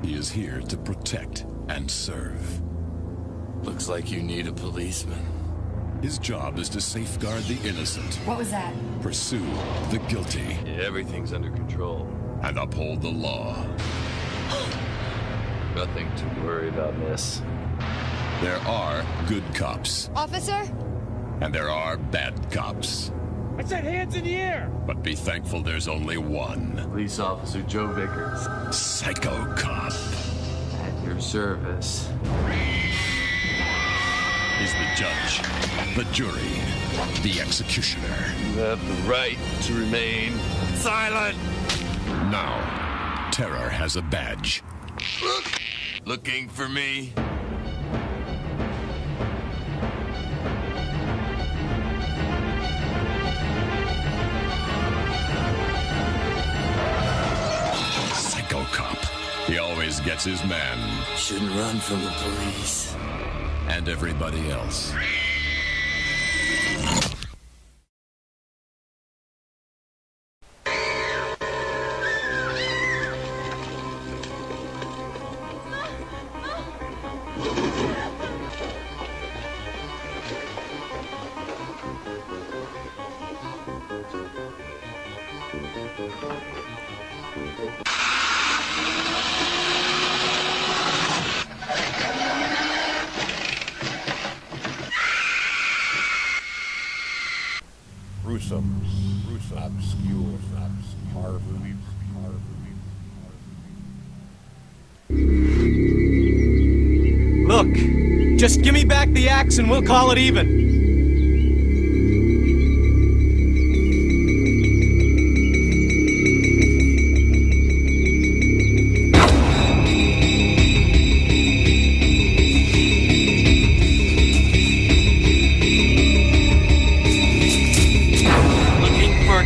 He is here to protect and serve. Looks like you need a policeman. His job is to safeguard the innocent. What was that? Pursue the guilty. Yeah, everything's under control. And uphold the law. Nothing to worry about, miss. There are good cops. Officer? And there are bad cops. I said hands in the air! But be thankful there's only one. Police Officer Joe Vickers. Psycho cop. At your service. Is the judge, the jury, the executioner. You have the right to remain silent. Now, terror has a badge. Looking for me? Psycho cop. He always gets his man. Shouldn't run from the police. And everybody else. Gruesome, obscure, horror movie. Look, just give me back the axe and we'll call it even.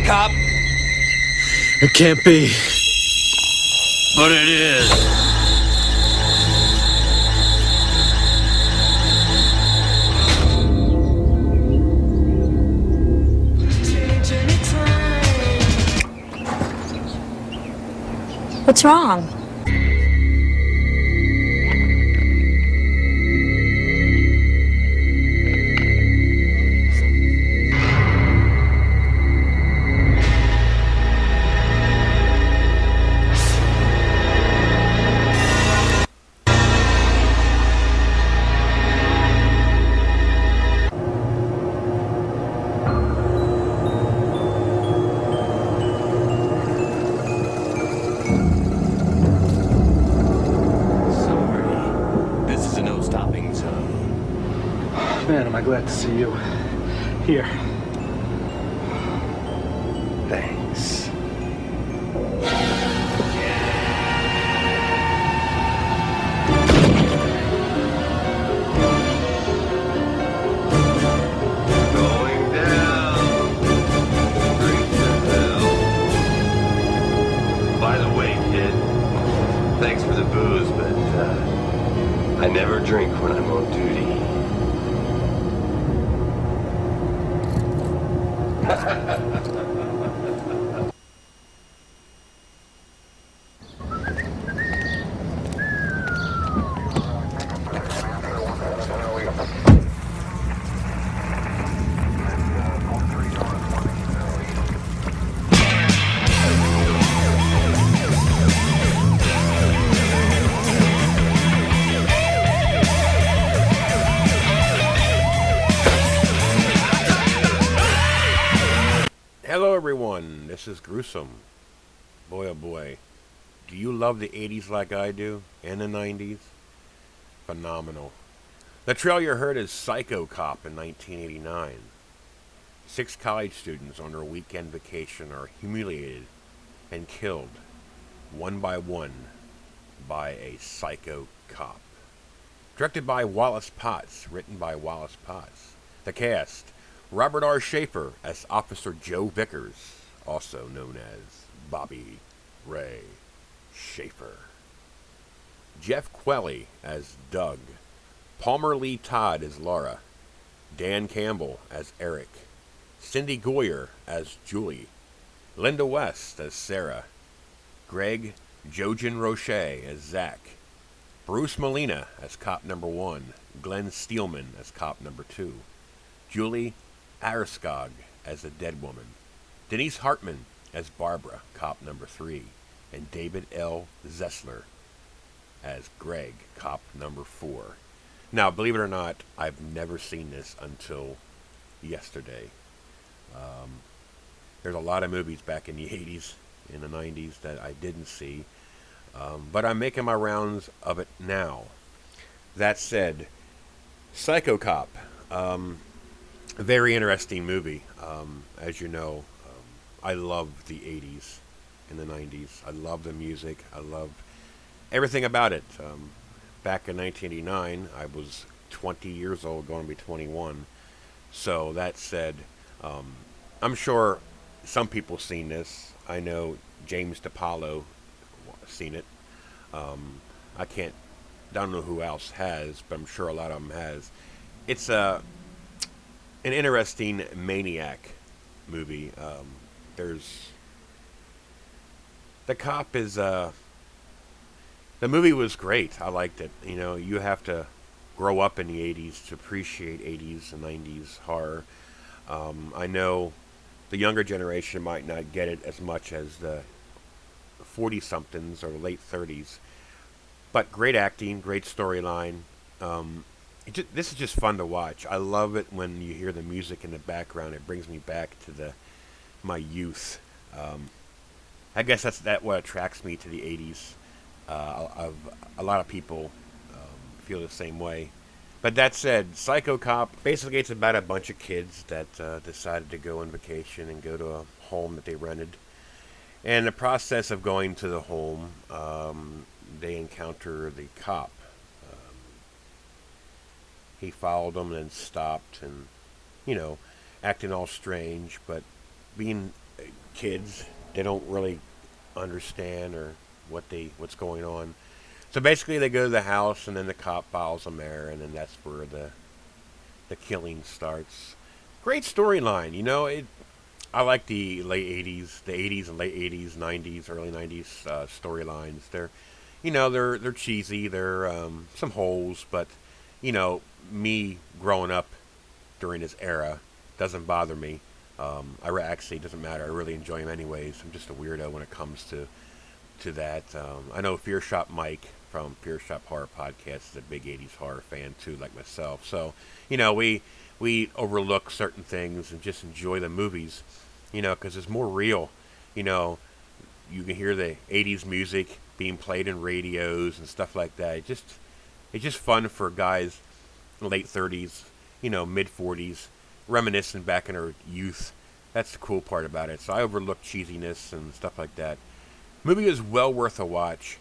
Cop? It can't be. But it is. What's wrong? Man, am I glad to see you. Here. Thanks. Going down. Straight to hell. By the way, kid, thanks for the booze, but I never drink when I'm on duty. Hello everyone, this is Gruesome. Boy oh boy, do you love the 80s like I do? And the 90s? Phenomenal. The trail you heard is Psycho Cop in 1989. 6 college students on their weekend vacation are humiliated and killed, one by a psycho cop. Directed by Wallace Potts, written by Wallace Potts. The cast: Robert R. Shafer as Officer Joe Vickers, also known as Bobby Ray Shafer. Jeff Quelly as Doug. Palmer Lee Todd as Laura. Dan Campbell as Eric. Cindy Goyer as Julie. Linda West as Sarah. Greg Jojen Roche as Zach, Bruce Molina as cop number 1, Glenn Steelman as cop number 2, Julie Arskog as the dead woman, Denise Hartman as Barbara, cop number 3, and David L. Zessler as Greg, cop number 4. Now, believe it or not, I've never seen this until yesterday. There's a lot of movies back in the 80s, in the 90s that I didn't see, but I'm making my rounds of it now. That said, Psycho Cop, a very interesting movie. As you know, I love the 80s and the 90s. I love the music. I love everything about it. Back in 1989, I was 20 years old, going to be 21. So that said, I'm sure some people seen this. I know James DePaulo seen it. I don't know who else has, but I'm sure a lot of them has. It's an interesting maniac movie. The cop is the movie was great. I liked it. You know, you have to grow up in the 80s to appreciate 80s and 90s horror. I know the younger generation might not get it as much as the 40-somethings or late 30s. But great acting, great storyline. This is just fun to watch. I love it when you hear the music in the background. It brings me back to my youth. I guess that's what attracts me to the 80s. A lot of people feel the same way. But that said, Psycho Cop, basically it's about a bunch of kids that decided to go on vacation and go to a home that they rented. And in the process of going to the home, they encounter the cop. He followed them and then stopped and, acting all strange. But being kids, they don't really understand or what's going on. So basically they go to the house and then the cop follows them there, and then that's where the killing starts. Great storyline, I like the late 80s, the 80s and late 80s, 90s, early 90s storylines. They're cheesy, they're some holes, but me growing up during this era doesn't bother me. Actually, it doesn't matter. I really enjoy them anyways. I'm just a weirdo when it comes to that. I know Fear Shop Mike from Fear Shop Horror Podcast is a big 80s horror fan too, like myself. So, we overlook certain things and just enjoy the movies, because it's more real. You can hear the 80s music being played in radios and stuff like that. It's just fun for guys in late 30s, mid 40s, reminiscing back in our youth. That's the cool part about it. So I overlook cheesiness and stuff like that. Movie is well worth a watch.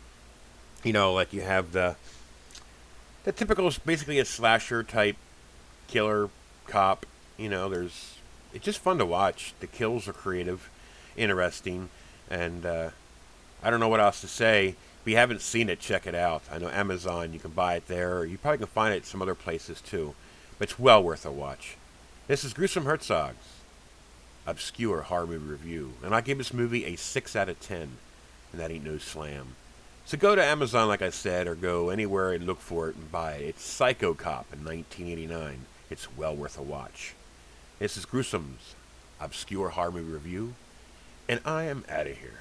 Like you have the typical, basically a slasher type killer cop. It's just fun to watch. The kills are creative, interesting, and I don't know what else to say. If you haven't seen it, check it out. I know Amazon, you can buy it there, or you probably can find it some other places too. But it's well worth a watch. This is Gruesome Herzog's obscure horror movie review, and I give this movie a 6 out of 10, and that ain't no slam. So go to Amazon, like I said, or go anywhere and look for it and buy it. It's Psycho Cop in 1989. It's well worth a watch. This is Gruesome's obscure horror movie review, and I am out of here.